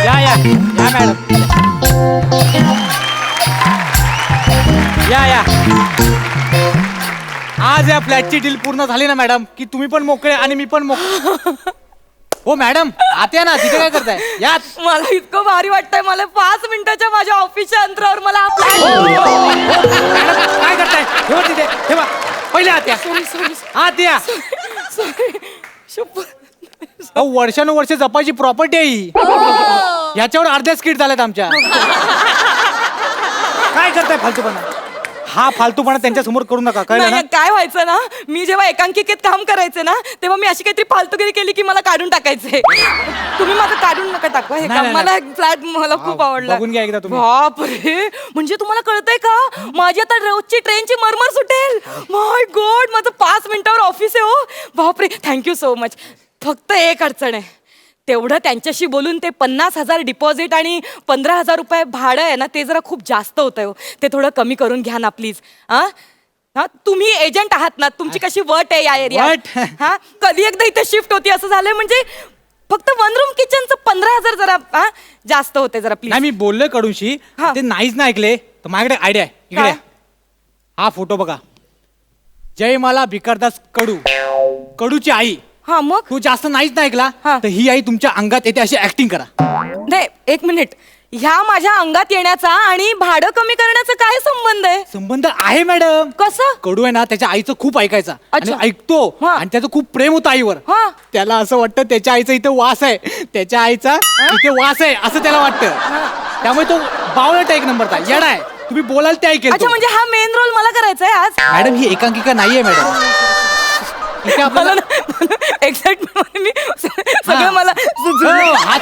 या या या मॅडम या या. आज या फ्लॅटची डील पूर्ण झाली ना मॅडम की तुम्ही पण मोकळे आणि मी पण मोकळे. हो मॅडम आत या ना, तिथे काय करताय? या. मला इतकं भारी वाटतंय. मला 5 मिनिटाच्या माझ्या ऑफिसच्या अंतरावर मला आपला मॅडम काय करताय? ठेवा तिथे ठेवा. पहिले आत या. आत या. वर्षानुवर्ष जपायची प्रॉपर्टी आहे ही. याच्यावर अर्ध्या स्किट झाल्यात आमच्या. काय करताय फालतूपणा? हा फालतूपणा त्यांच्या समोर करू नका, कळलं ना? काय व्हायचं ना, मी जेव्हा एकांकिकेत काम करायचे ना तेव्हा मी अशी काहीतरी फालतूगिरी केली की मला काढून टाकायचे. तुम्ही माझं काढून नका टाकवा हे नाही, काम. नाही, मला फ्लॅट मला खूप आवडला. बघून घ्या एकदा तुम्ही. बापरे, म्हणजे तुम्हाला कळतंय का, माझी आता रोजची ट्रेनची मरमर सुटेल. माय गॉड, माझं 5 मिनिटावर ऑफिस आहे. हो बापरे, थँक्यू सो मच. फक्त एक अडचण आहे, तेवढं त्यांच्याशी बोलून ते 50,000 डिपॉझिट आणि 15,000 रुपये भाडं आहे ना, ते जरा खूप जास्त होतंय हो. ते थोडं कमी करून घ्या ना प्लीज. हा तुम्ही एजंट आहात ना, तुमची कशी वट आहे या एरियात. हा कधी एकदा इथे शिफ्ट होती असं झालंय, म्हणजे फक्त 1 रूम किचनचं 15,000 जरा जास्त होते जरा प्लीज. नाही मी बोललोय कडूशी, ते नाहीच ना ऐकले. तर माझ्याकडे आयडिया आहे. इकडे हा फोटो बघा. जयमाला भिकारदास कडू, कडूची आई. हा मग तू जास्त नाहीच ना ऐकला तर ही आई तुमच्या अंगात येते अशी ऍक्टिंग करा. नाही, एक मिनिट. ह्या माझ्या अंगात येण्याचा आणि भाडं कमी करण्याचा काय संबंध आहे? संबंध आहे मॅडम. कसं? कडू आहे ना त्याच्या आईचं खूप ऐकायचा आणि अच्छा. ऐकतो आणि त्याचं खूप प्रेम होतं आईवर. हा. त्याला असं वाटतं त्याच्या आईचा इथं वास आहे, त्याच्या आईचा इथे वास आहे असं त्याला वाटतं. त्यामुळे तो बावळट एक नंबरचा येडा आहे. तुम्ही बोलाल ते ऐकेल. अच्छा, म्हणजे हा मेन रोल मला करायचा आहे आज. मॅडम ही एकांकिका नाहीये मॅडम. इथे आपल्याला एक्झॅक्ट मी सगळं मला हात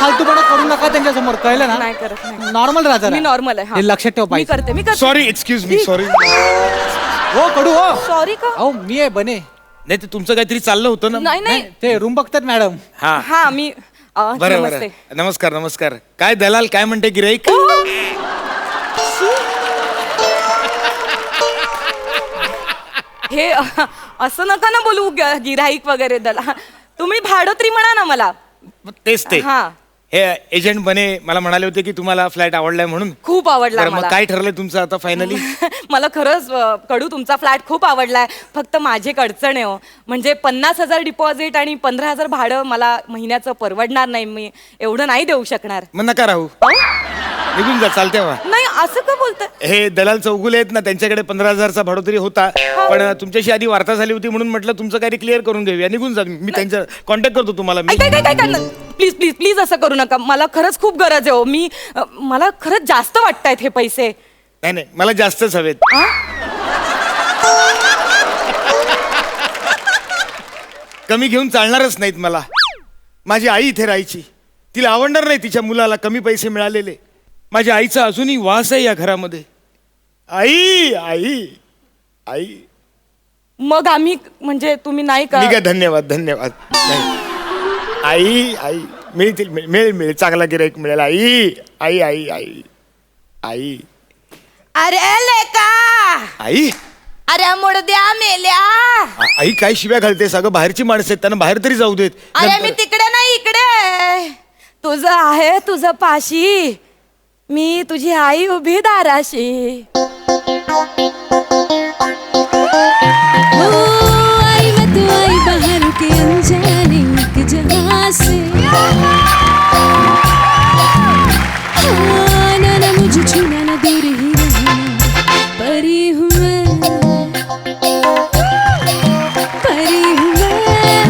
फालतूपणा करू नका त्यांच्या समोर, कळलं ना? नाही करत, नाही. नॉर्मल राहा. मी नॉर्मल आहे. हे लक्षात ठेव पाहिजे. मी करते. Sorry, excuse me, sorry. हो कडू हो. सॉरी का? अहो मी आहे बने. नाही, ते तुमचं काहीतरी चाललं होतं ना. नाही नाही. ते रूम बघतात मॅडम. हा हा मी बरं बरं. नमस्ते. नमस्कार नमस्कार. काय दलाल, काय म्हणते गिराईक? हे असं नका ना बोलू, गिराईक वगैरे दला. तुम्ही भाडोत्री म्हणा ना मला. तेच ते. हा हे एजंट बने मला म्हणाले होते की तुम्हाला फ्लॅट आवडलाय म्हणून. खूप आवडला बरं, मग मला. काय ठरलंय तुमचं आता फायनली? मला खरंच कडू तुमचा फ्लॅट खूप आवडलाय. फक्त माझी एक अडचण आहे हो, म्हणजे 50,000 डिपॉझिट आणि 15,000 भाडं मला महिन्याचं परवडणार नाही. मी एवढं नाही देऊ शकणार. मग नका राहू, निघून जा, चालते वा. नाही असं का बोलताय? हे दलाल चौगुले आहेत ना, त्यांच्याकडे 15,000चा भाडोतरी होता, पण तुमच्याशी आधी वार्ता झाली होती म्हणून म्हटलं तुमचं काही क्लिअर करून घेऊया. निघून जा, मी त्यांच्या कॉन्टॅक्ट करतो तुम्हाला. मी काय प्लीज प्लीज प्लीज असं करू नका. मला खरंच खूप गरज आहे हो. मला खरंच जास्त वाटतायत हे पैसे. नाही नाही, मला जास्तच हवेत. कमी घेऊन चालणारच नाहीत मला. माझी आई इथे राहायची, तिला आवडणार नाही तिच्या मुलाला कमी पैसे मिळालेले. माझ्या आईचा अजूनही वास आहे या घरामध्ये. आई आई आई. मग आम्ही म्हणजे तुम्ही नाही का? ठीक आहे, धन्यवाद धन्यवाद. नाही. आई आई मिळतील, मिळेल मिळेल, चांगला गिराईक मिळेल. आई आई आई आई आई. अरे लेका, आई अरे मुडद्या मेल्या. आई काय शिव्या घालते? सगळं बाहेरची माणसं आहेत, त्यांना बाहेर तरी जाऊ देत. अरे मी तिकडे नाही इकडे. तुझं आहे तुझं पाशी, मी तुझी आई उभी दाराशी. आई मैं तो आई बाहर के अनजाने के जहां से. हाँ, ना ना मुझे छूना ना दूर ही रहना, परी हूँ मैं, परी हूँ मैं,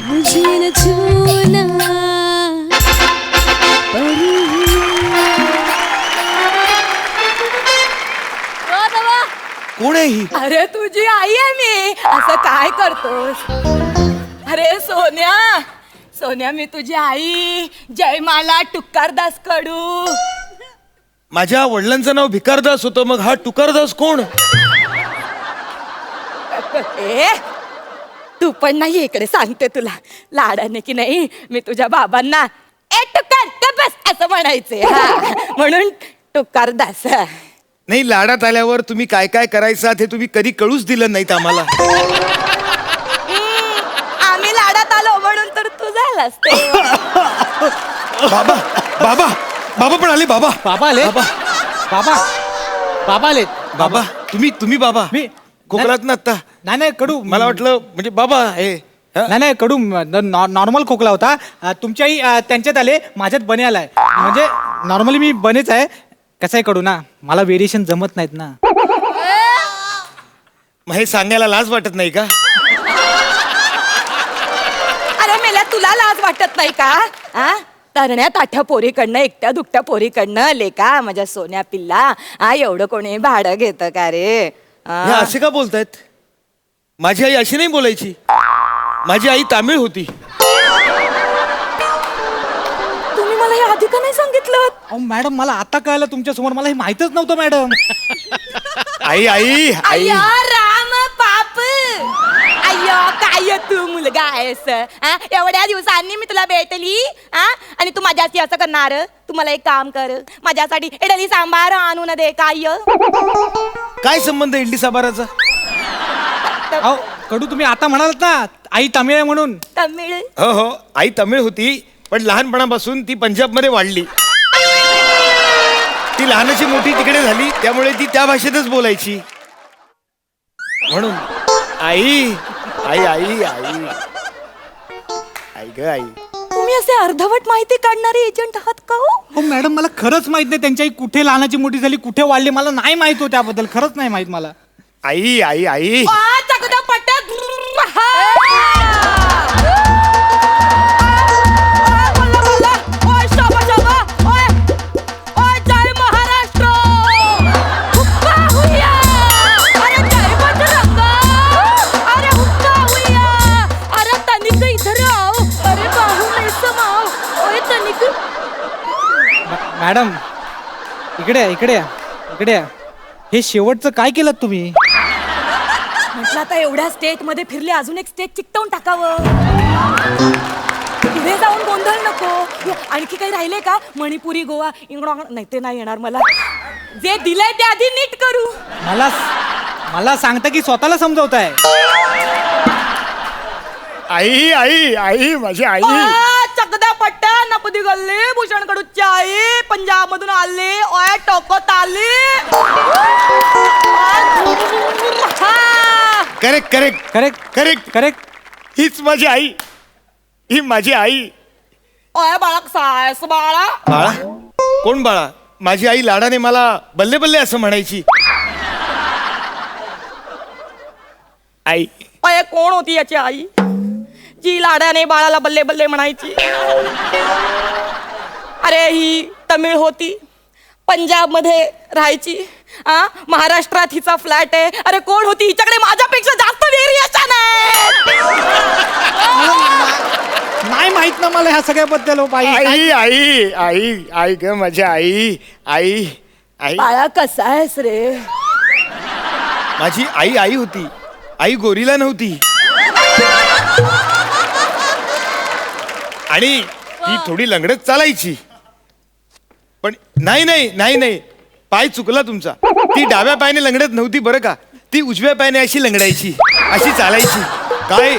मुझे न छूना, परी हूँ मैं. कोण आहे ही? अरे तुझी आई आहे मी. असं काय करतोस? अरे सोन्या, सोन्या मी तुझी आई जयमाला टुकारदास कडू. माझ्या वडिलांचं नाव भिकारदास होतं, मग हा टुकारदास कोण? ए तू पण नाही इकडे, सांगते तुला लाडाने की नाही. मी तुझ्या बाबांना ए टुकार का बस असं म्हणायचे, म्हणून टुकारदास. नाही, लाडात आल्यावर तुम्ही काय काय करायचं हे तुम्ही कधी कळूच दिलं नाहीत आम्हाला. आम्ही लाडात आलो म्हणून तर तुझा आलास तेव्हा. बाबा बाबा बाबा पण आले बाबा बाबा आले बाबा बाबा बाबा आले बाबा तुम्ही बाबा मी खोकलात ना आता नाही नाही कडू मला वाटलं म्हणजे बाबा हे हा? नाही नाही कडू नॉर्मल खोकला होता तुमच्याही त्यांच्यात आले माझ्यात बने आलाय म्हणजे नॉर्मली मी बनेच आहे कसं आहे कडू ना मला व्हेरिएशन जमत नाहीत ना मग हे सांगायला लाज वाटत नाही का अरे मेल्या तुला लाज वाटत नाही का हा तरण्या ताठ्या पोरीकडनं एकट्या दुकट्या पोरीकडनं आले का माझ्या सोन्या पिल्ला हा एवढं कोणी भाडं घेतं का रे हे असे का बोलतायत माझी आई अशी नाही बोलायची माझी आई तामिळ होती तुम्ही मला हे आधी का नाही सांगितलं अहो मॅडम मला आता कळलं तुमच्या समोर मला हे माहितच नव्हतं मॅडम आई आई आई अय्यो राम पाप अय्यो काय तू मुलगा आहेस हा? एवढ्या दिवसांनी मी तुला भेटली हा आणि तू माझ्याशी असं करणार तू मला एक काम कर माझ्यासाठी इडली सांबार आणून दे काय काय संबंध इडली सांबाराचा अहो कडू तुम्ही आता म्हणालात ना आई तामिळ आहे म्हणून तमिळ हो हो आई तमिळ होती पण लहानपणापासून ती पंजाबमध्ये वाढली ती लहानाची मोठी तिकडे झाली त्यामुळे ती त्या भाषेतच बोलायची म्हणून आई आई आई आई आई ग आई तुम्ही असे अर्धवट माहिती काढणारे एजंट आहात का हो हो मॅडम मला खरंच माहित नाही त्यांची आई कुठे लहानाची मोठी झाली कुठे वाढली मला नाही माहित हो त्याबद्दल खरंच नाही माहित मला आई आई आई चकदा पट्ट्यात जय महाराष्ट्र हुक्का हुया अरे जय बजरंग अरे हुक्का हुया अरे तनिक इधर आओ अरे बाहू में समाओ ओए तनिक मॅडम इकडे या, इकडे या, इकडे या. हे शेवटचं काय केलं तुम्ही म्हटलं आता एवढ्या स्टेट मध्ये फिरले अजून एक स्टेट चिकटवून टाकावं पुढे जाऊन गोंधळ नको आणखी काही राहिले का मणिपुरी गोवा इंग्रॉ नाही ते नाही येणार मला जे दिलंय ते आधी नीट करू मला मला सांगता की स्वतःला समजवताय आई आई आई माझी आई चकदा पट्ट्या नपदी गल्ले भूषण कडूची आई पंजाब मधून आले ओय टोकत आले correct correct correct correct correct हीच माझी आई ही माझी आई ओय बाळक सायस बाळा बाळा कोण बाळा माझी आई लाडाने मला बल्ले बल्ले असं म्हणायची आई ओय कोण होती याची आई जी लाडाने बाळाला बल्ले बल्ले म्हणायची अरे ही तमिळ होती पंजाब मध्ये राहायची महाराष्ट्रात हिचा फ्लॅट आहे अरे कोण होती हिच्याकडे माझ्यापेक्षा जास्त व्हेरिएशन आहे नाही माहित ना मला ह्या सगळ्याबद्दल हो बाई आई आई आई आई ग माझी आई आई आई बाळा कसा आहेस रे माझी आई आई होती आई गोरीला नव्हती आणि ती थोडी लंगडत चालायची पण नाही नाही नाही नाही पाय चुकला तुमचा ती डाव्या पायाने लंगडत नव्हती बरं का ती उजव्या पायाने अशी लंगडायची अशी चालायची काय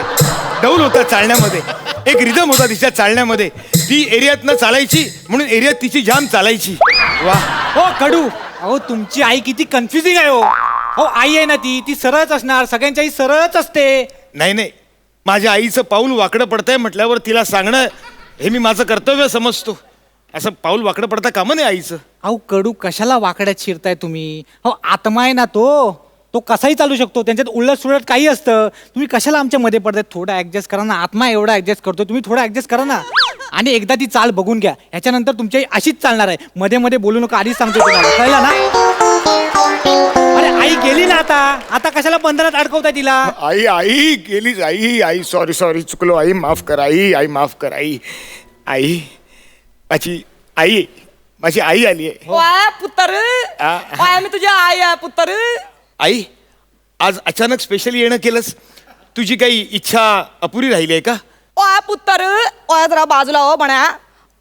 डौल होता चालण्यामध्ये एक रिदम होता तिच्या चालण्यामध्ये ती एरियातनं चालायची म्हणून एरियात तिची जाम चालायची वा हो कडू अहो तुमची आई किती कन्फ्युजिंग आहे हो आई आहे ना ती सरळच असणार सगळ्यांची आई सरळच असते नाही नाही माझ्या आईचं पाऊल वाकडं पडतंय म्हटल्यावर तिला सांगणं हे मी माझं कर्तव्य समजतो असं पाऊल वाकडं पडता कामा नाही आईचं अहो कडू कशाला वाकड्यात शिरताय तुम्ही हो आत्मा आहे ना तो कसाही चालू शकतो त्यांच्यात उलट सुलट काही असतं तुम्ही कशाला आमच्या मध्ये पडताय थोडं ऍडजस्ट करा ना आत्मा एवढा ऍडजस्ट करतो तुम्ही थोडं ऍडजस्ट करा ना आणि एकदा ती चाल बघून घ्या ह्याच्यानंतर तुमची आई अशीच चालणार आहे मध्ये मध्ये बोलू नका आधीच सांगतो तुम्हाला कळलं ना अरे आई गेली ना आता कशाला बंधनात अडकवताय तिला आई आई गेलीच आई आई सॉरी सॉरी चुकलो आई माफ कर आई आई माफ कर आई आई माझी आई आली आहे वाय पुत्र वाय मी तुझी आई आहे पुत्र आई आज अचानक स्पेशल येणं केलंस तुझी काही इच्छा अपुरी राहिली आहे का ओय पुत्र ओय जरा बाजूला हो म्हणा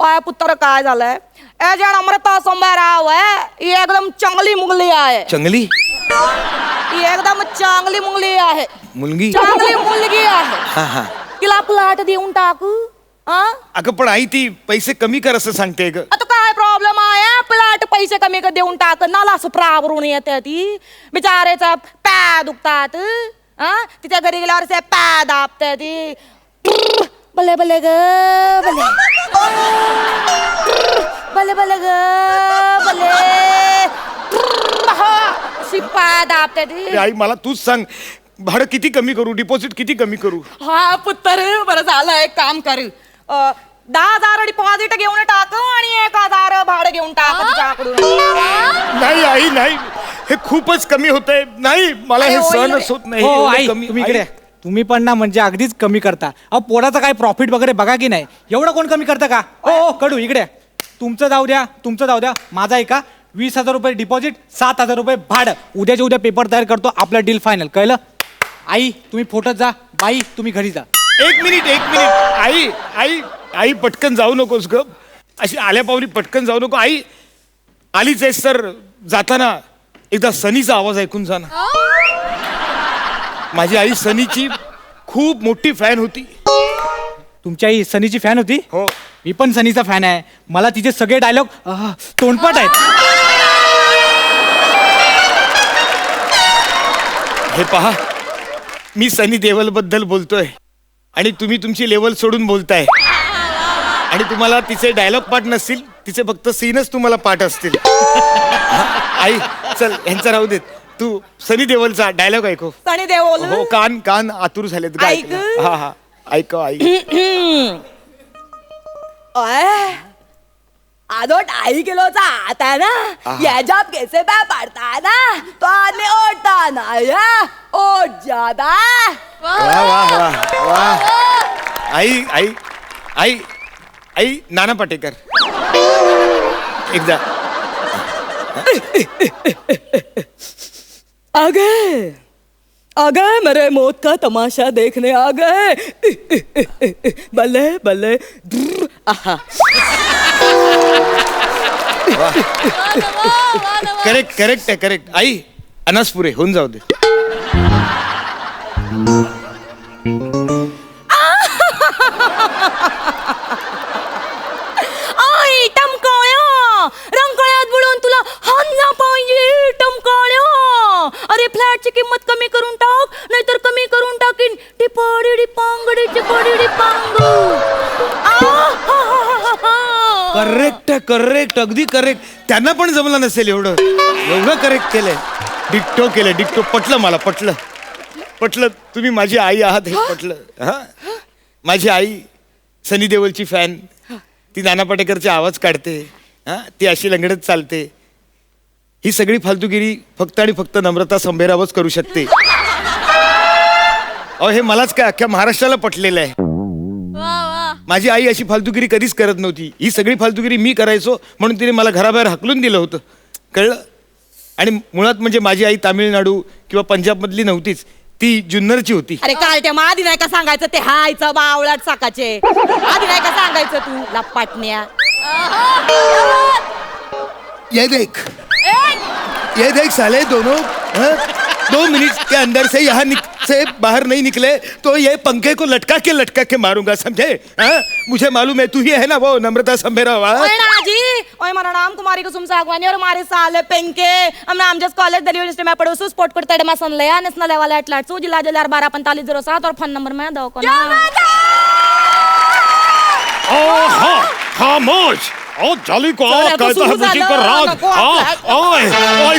ओय पुत्र काय झालंय ए जण अमृता सोमवाराव आहे ही एकदम चांगली मुलगी आहे चंगली ही एकदम चांगली मुलगी आहे मुलगी चांगली मुलगी आहे हा हा तिला प्लॉट देऊन टाकू अगं पण आई ती पैसे कमी कर असं सांगते ग. आता काय प्रॉब्लेम आहे प्लाट पैसे कमी का देऊन टाक नाला असं प्रावरून येते ती बिचारायचा पॅ दुखतात तिच्या घरी गेल्यावर ते पॅ दाबते ती बले बले ग बले बले बले ग बले शिपा दाबते ती. अरे आई मला तूच सांग भाडं किती कमी करू, डिपॉझिट किती कमी करू? हा पुत्र बरं झालं एक काम कर 10,000 डिपॉझिट घेऊन टाक आणि 1,000 भाडं घेऊन टाक तिच्याकडून. नाही आई नाही, हे खूपच कमी होतंय. नाही मला हे अरे, सहनच होत नाही. हो एवढं आई कमी. तुम्ही इकडे या. तुम्ही पण ना म्हणजे अगदीच कमी करता. अहो पोराचं काय प्रॉफिट वगैरे बघा की नाही, एवढं कोण कमी करतं का? हो कडू इकडे या. तुमचं जाऊ द्या माझा ऐका. 20,000 रुपये डिपॉझिट, 7,000 रुपये भाडं. उद्याच्या उद्या पेपर तयार करतो, आपलं डील फायनल. कळलं? आई तुम्ही फोटोत जा, बाई तुम्ही घरी जा. एक मिनिट आई आई आई पटकन जाऊ नकोस ग. अशी आल्या पावली पटकन जाऊ नको. आई आलीच आहेस तर जाताना एकदा सनीचा आवाज ऐकून जा ना. माझी आई सनीची खूप मोठी फॅन होती. तुमची आई सनीची फॅन होती? हो. मी पण सनीचा फॅन आहे. मला तिचे सगळे डायलॉग तोंडपाठ आहेत. हे पहा, मी सनी देओल बद्दल बोलतोय आणि तुम्ही तुमची लेवल सोडून बोलताय. आणि तुम्हाला तिचे डायलॉग पाठ नसतील, तिचे फक्त सीनच तुम्हाला पाठ असतील. आई चल यांचा राहू देत, तू सनी देओलचा डायलॉग ऐकव. सनी देओल हो कान आतुर झालेत. ऐक. हा ऐकव आई. आदो 2.5 किलोचा आता है ना ये जब कैसे पै पड़ता है ना तो आदमी ओटता ना या ओट जाता है. वा वा वा वा. आई आई आई आई नाना पाटेकर एकदा. आ गए मेरे मौत का तमाशा देखने आ गए. बल्ले बल्ले आहा. करेक्ट आहे करेक्ट. आई अनासपुरे होऊन जाऊ दे. आई टमकाळ्या रंकाळ्यात बुडून तुला हाणला पाहिजे टमकाळ्या. अरे फ्लॅटची किंमत कमी करून टाक नाहीतर कमी करून टाकीन टिपाडी डिपांगडी चिपाडी डिपांग. करेक्ट अगदी करेक्ट. त्यांना पण जमलं नसेल एवढं करेक्ट केलंय. डिक्टो पटलं मला. पटलं तुम्ही माझी आई आहात हे पटलं. हा माझी आई सनी देओलची फॅन. ती नाना पाटेकरचे आवाज काढते. हा ती अशी लंगडत चालते. ही सगळी फालतूगिरी फक्त आणि फक्त नम्रता संभेरावच करू शकते. अहो हे मलाच काय अख्ख्या महाराष्ट्राला पटलेलं आहे. माझी आई अशी फालतूगिरी कधीच करत नव्हती. ही सगळी फालतूगिरी मी करायचो म्हणून तिने मला घराबाहेर हाकलून दिलं होतं. कळलं? आणि मुळात म्हणजे माझी आई तामिळनाडू किंवा पंजाबमधली नव्हतीच, ती जुन्नरची होती. अरे काल त्या आधी नाही का सांगायचं ते हायचं बावळाट साकाचे. आधी नाही का सांगायचं तू लपाटण्या. ये देख साले दोनों 2 मिनट के अंदर से यहाँ से बाहर नहीं निकले तो ये पंखे को लटका के मारूंगा समझे. मुझे मालूम है तू ही है ना वो नम्रता संभेरा. ओए ना जी ओए मेरा नाम कुमारी कुसुम सागवानी और हमारे साल पेंके हम नाम जस कॉलेज दिल्ली यूनिवर्सिटी में पढ़ो स्पोर्ट करते डे मसन ले नेशनल लेवल एथलेट सो जिला जिला 124507 और फोन नंबर में दो को खामोश. ओ जाली को कहता है मुझे को राग. ओए